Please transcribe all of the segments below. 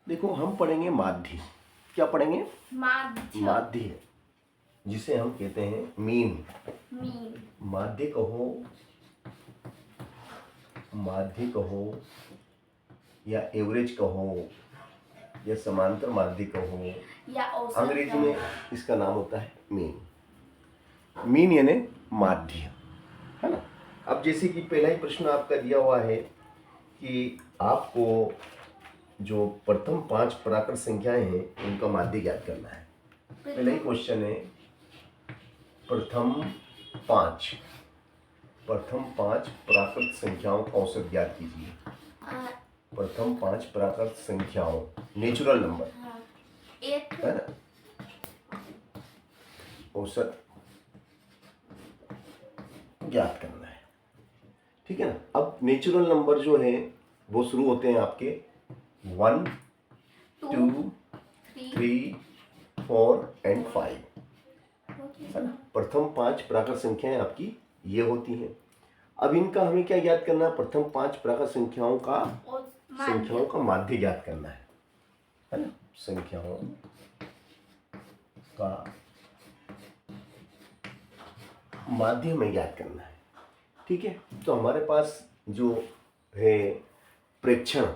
देखो हम पढ़ेंगे माध्य। क्या पढ़ेंगे? माध्य। माध्य, जिसे हम कहते हैं मीन। मीन। माध्य कहो, माध्य कहो या एवरेज कहो या समांतर माध्य कहो या औसत। अंग्रेजी में इसका नाम होता है मीन। मीन यानी माध्य, है ना। अब जैसे कि पहला ही प्रश्न आपका दिया हुआ है कि आपको जो प्रथम 5 प्राकृत संख्याएं हैं उनका माध्य ज्ञात करना है। पहला ही क्वेश्चन है प्रथम 5 प्राकृत संख्याओं का औसत ज्ञात कीजिए। प्रथम 5 प्राकृत संख्याओं, नेचुरल नंबर, है ना, औसत ज्ञात करना है। ठीक है ना। अब नेचुरल नंबर जो है वो शुरू होते हैं आपके 1, 2, 3, 4 एंड 5, है ना। प्रथम 5 प्राकृत संख्याएं आपकी ये होती हैं। अब इनका हमें क्या ज्ञात करना है? प्रथम 5 प्राकृत संख्याओं का माध्य ज्ञात करना है ना। संख्याओं का माध्य हमें ज्ञात करना है। ठीक है। तो हमारे पास जो है प्रेक्षण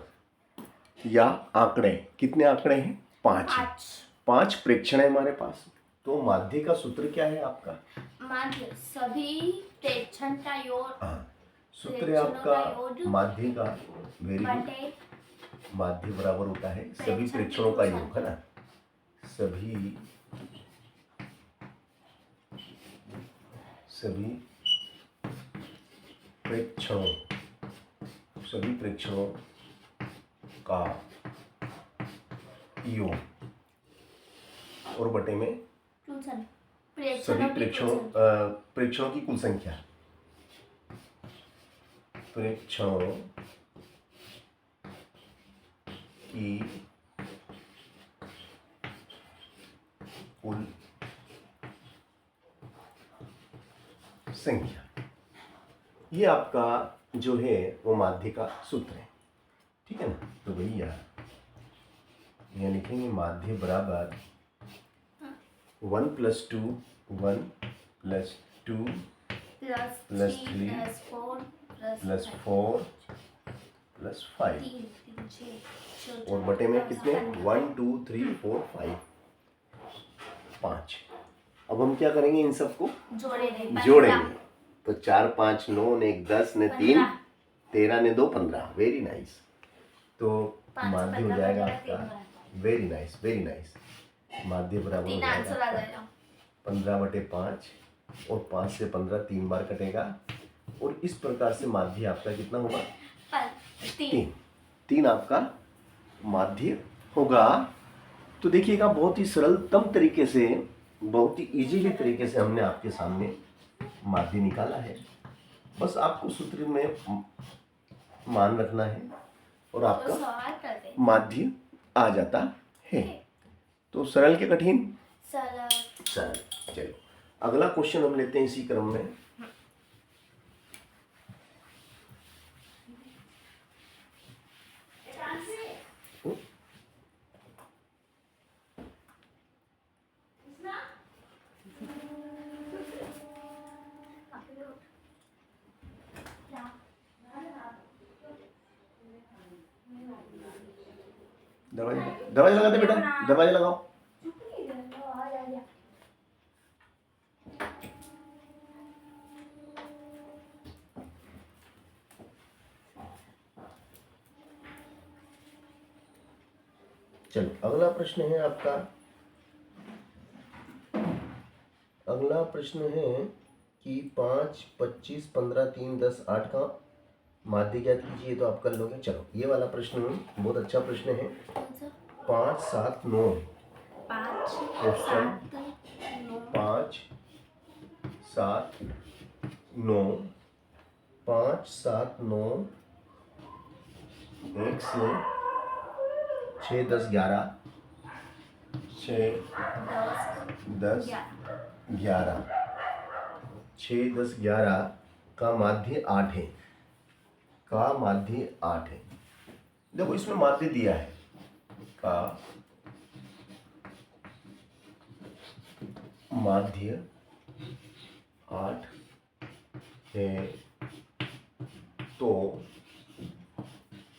या आंकड़े, कितने आंकड़े हैं? 5 प्रेक्षण है हमारे पास। तो माध्य का सूत्र क्या है आपका? माध्य सभी प्रेक्षण का योग। हाँ, सूत्र है आपका माध्य का, वेरी गुड। माध्य बराबर होता है सभी प्रेक्षणों का योग, है ना। सभी प्रेक्षणों का योग और बटे में सभी प्रेक्षणों की कुल संख्या। प्रेक्षणों की कुल संख्या, ये आपका जो है वो माध्य का सूत्र है। ठीक है ना। तो भैया यहाँ लिखेंगे माध्य बराबर 1 + 2 1 + 2 + 3 + 4 + 5 और बटे में कितने? 1 2 3 4 5। अब हम क्या करेंगे? इन सबको जोड़ेंगे। तो 4 5 9 ने 1 10 ने 3 13 ने 2 15। Very nice. तो माध्य हो जाएगा आपका, वेरी नाइस वेरी नाइस। माध्य बराबर हो जाएगा 15/5 और 5 से 15 3 बार कटेगा और इस प्रकार से माध्य आपका कितना होगा? 3 आपका माध्य होगा। तो देखिएगा बहुत ही सरलतम तरीके से, बहुत ही इजीली तरीके से हमने आपके सामने माध्य निकाला है। बस आपको सूत्र में मान रखना है और आपका माध्य आ जाता है। तो सरल के कठिन? सरल। चलो अगला क्वेश्चन हम लेते हैं इसी क्रम में। दरवाजा लगा दे बेटा, दरवाजा लगाओ। चलो अगला प्रश्न है आपका, अगला प्रश्न है कि 5 25 15 3 10 8 का माध्य ज्ञात कीजिए। तो आप कर लोगे। चलो ये वाला प्रश्न बहुत अच्छा प्रश्न है। 5 7 9 क्वेश्चन 5 7 9 5 7 9 1 से 6 10 11 6 10 11 6 10 11 का माध्य 8 है। का माध्य 8 है। देखो इसमें माध्य दिया है का माध्य 8 है तो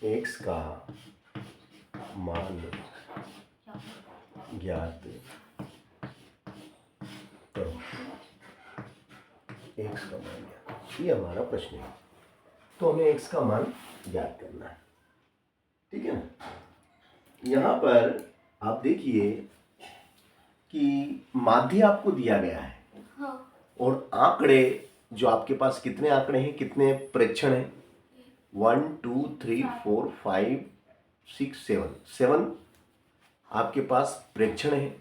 x का मान ज्ञात करो। x का मान ज्ञात, ये हमारा प्रश्न है। तो हमें x का मान ज्ञात करना है, ठीक है ना। यहाँ पर आप देखिए कि माध्य आपको दिया गया है हाँ। और आंकड़े जो आपके पास, कितने आंकड़े हैं, कितने प्रेक्षण हैं, 1 2 3 4 5 6 7 आपके पास प्रेक्षण है।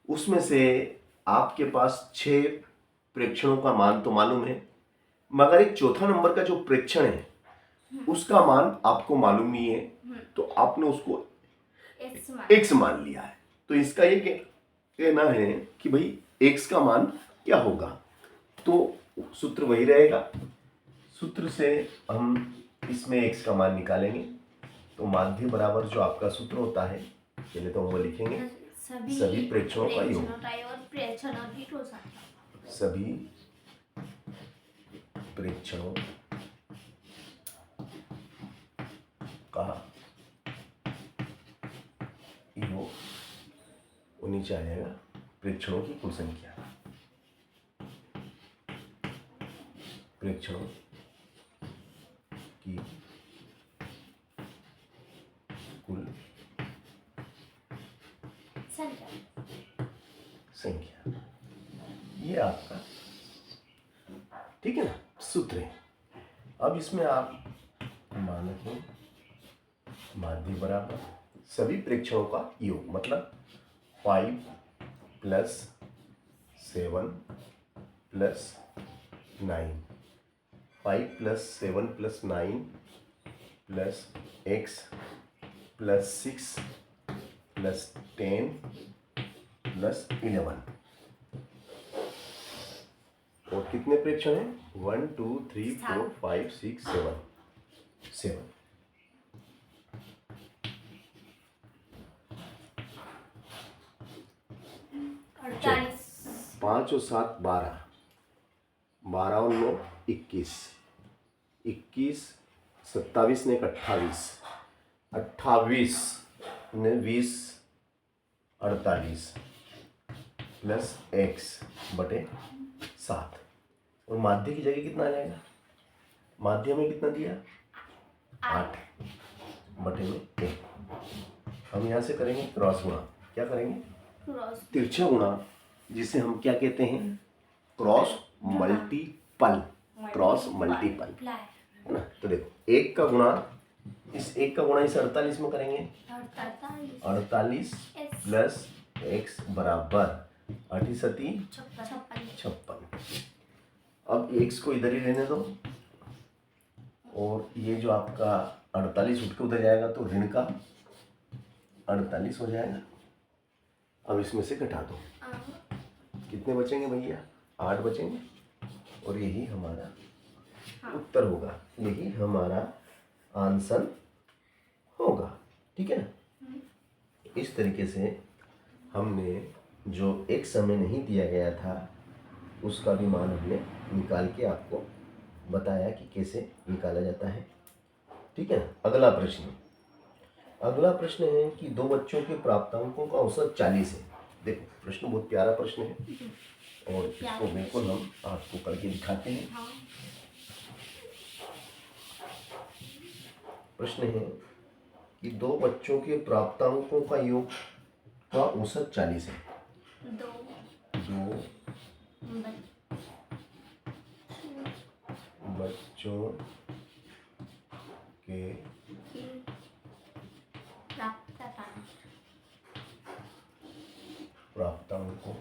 उसमें से आपके पास 6 प्रेक्षणों का मान तो मालूम है, मगर एक चौथा नंबर का जो प्रेक्षण है उसका मान आपको मालूम नहीं है, तो आपने उसको x मान लिया है। तो इसका ये कहना है कि भाई x का मान क्या होगा, तो सूत्र वही रहेगा। सूत्र से हम इसमें x का मान निकालेंगे। तो माध्य बराबर जो आपका सूत्र होता है, पहले तो हम वो लिखेंगे, सभी प्रेक्षणों का योग, सभी प्रेक्षणों का योग, वो नीचे आएगा प्रेक्षणों की कुल संख्या, प्रेक्षणों की कुल संख्या, ये आपका, ठीक है ना, सूत्र है। अब इसमें आप मान रखें माध्य बराबर सभी प्रेक्षणों का योग, मतलब 5 + 7 + 9, 5 + 7 + 9 + x + 6 + 10 + 11, और कितने प्रेक्षण हैं, 1 2 3 4 5 6 7। 5 और 7 12, 12 और 9 21, 21 27 ने 28, 28 ने 20 48 + x बटे 7, और माध्य की जगह कितना आ जाएगा, माध्य में कितना दिया, 8 बटे में 1। हम यहाँ से करेंगे क्रॉस गुणा, क्या करेंगे, तिरछा गुणा, जिसे हम क्या कहते हैं, क्रॉस मल्टीपल, क्रॉस मल्टीपल, है ना। तो देखो 1 का गुणा, इस 1 का गुणा इस 48 में करेंगे, 48 + x बराबर 48 56। अब x को इधर ही रहने दो, और ये जो आपका 48 उठ के उधर जाएगा तो ऋण का 48 हो जाएगा। अब इसमें से घटा दो, कितने बचेंगे भैया, 8 बचेंगे, और यही हमारा उत्तर होगा, यही हमारा आंसर होगा, ठीक है ना। इस तरीके से हमने जो एक समय नहीं दिया गया था उसका भी मान हमने निकाल के आपको बताया कि कैसे निकाला जाता है, ठीक है ना। अगला प्रश्न है कि 2 बच्चों के प्राप्तांकों का औसत 40 है। देखो प्रश्न बहुत प्यारा प्रश्न है, और इसको बिल्कुल हम आपको करके दिखाते हैं। प्रश्न है कि 2 बच्चों के प्राप्तांकों का योग का औसत 40 है। 2 बच्चों के प्राप्तांकों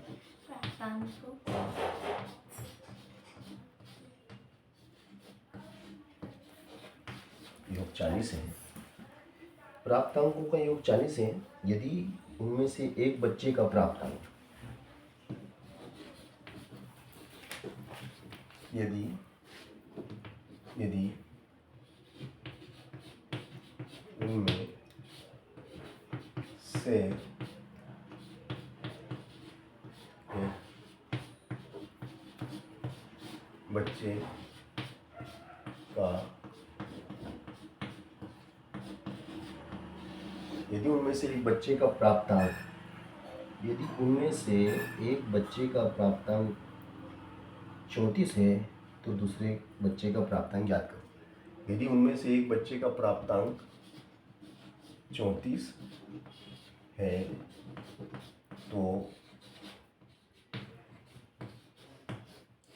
योग 40 है। प्राप्तांकों का योग 40 है यदि उनमें से एक बच्चे का प्राप्तांक, यदि उनमें से एक बच्चे का यदि उनमें से एक बच्चे का प्राप्तांक यदि उनमें से एक बच्चे का प्राप्तांक 34 है तो दूसरे बच्चे का प्राप्तांक ज्ञात करो। यदि उनमें से एक बच्चे का प्राप्तांक 34 है तो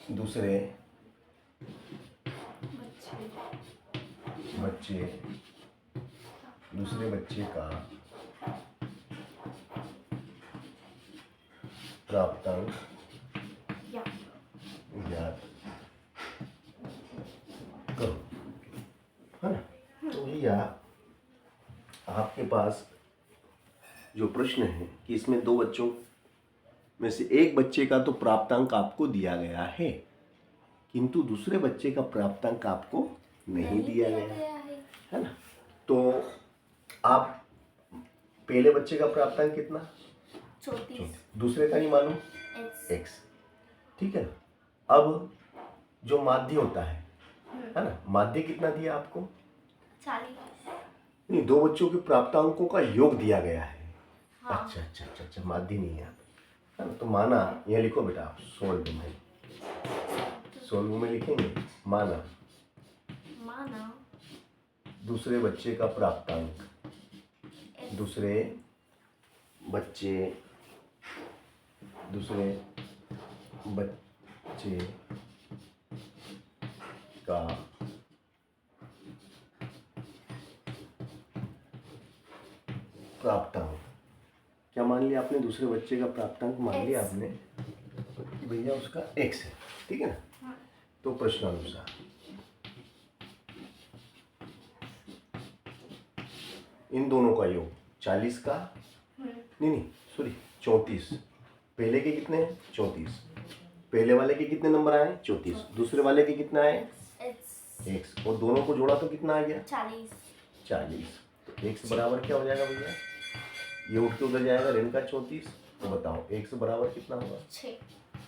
दूसरे बच्चे का प्राप्तांक ज्ञात करो, है ना। तो भैया आपके पास जो प्रश्न है कि इसमें दो बच्चों में से एक बच्चे का तो प्राप्तांक आपको दिया गया है किंतु दूसरे बच्चे का प्राप्तांक आपको नहीं दिया गया है ना। तो आप पहले बच्चे का प्राप्तांक कितना 34, दूसरे का नहीं मालूम x, ठीक है ना। अब जो माध्य होता है ना, माध्य कितना दिया आपको 40, नहीं, दो बच्चों के प्राप्तांकों का योग दिया गया है। हाँ। अच्छा माध्य नहीं है ना। तो माना यह लिखो बेटा, आप सोल्व में लिखेंगे माना दूसरे बच्चे का प्राप्तांक दूसरे बच्चे का प्राप्तांक क्या मान लिया आपने, दूसरे बच्चे का प्राप्तांक मान लिया आपने कि भैया उसका x है, ठीक है ना। तो प्रश्नानुसार इन दोनों का योग 40 का नहीं सॉरी 34, पहले के कितने हैं 34, पहले वाले के कितने नंबर आए 34, दूसरे वाले के कितना आए x, और दोनों को जोड़ा तो कितना आ गया 40। तो x बराबर क्या हो जाएगा भैया, ये उठ के उधर जाएगा, ऋण का 34, तो बताओ x बराबर कितना होगा 6,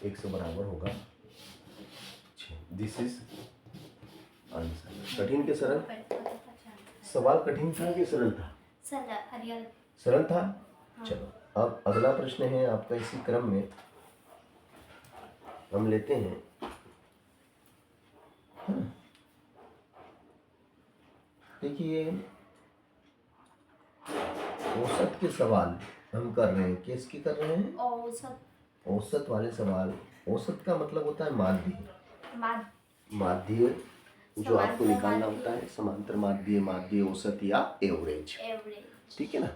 x बराबर होगा 6। This is answer. कठिन के सरल, सवाल कठिन था कि सरल था, सरल था। चलो अब अगला प्रश्न है आपका, इसी क्रम में हम लेते हैं देखिए औसत के सवाल हम कर रहे हैं, किसकी कर रहे हैं औसत वाले सवाल। औसत का मतलब होता है माध्य जो आपको निकालना होता है, समांतर माध्य, औसत या एवरेज, ठीक है ना।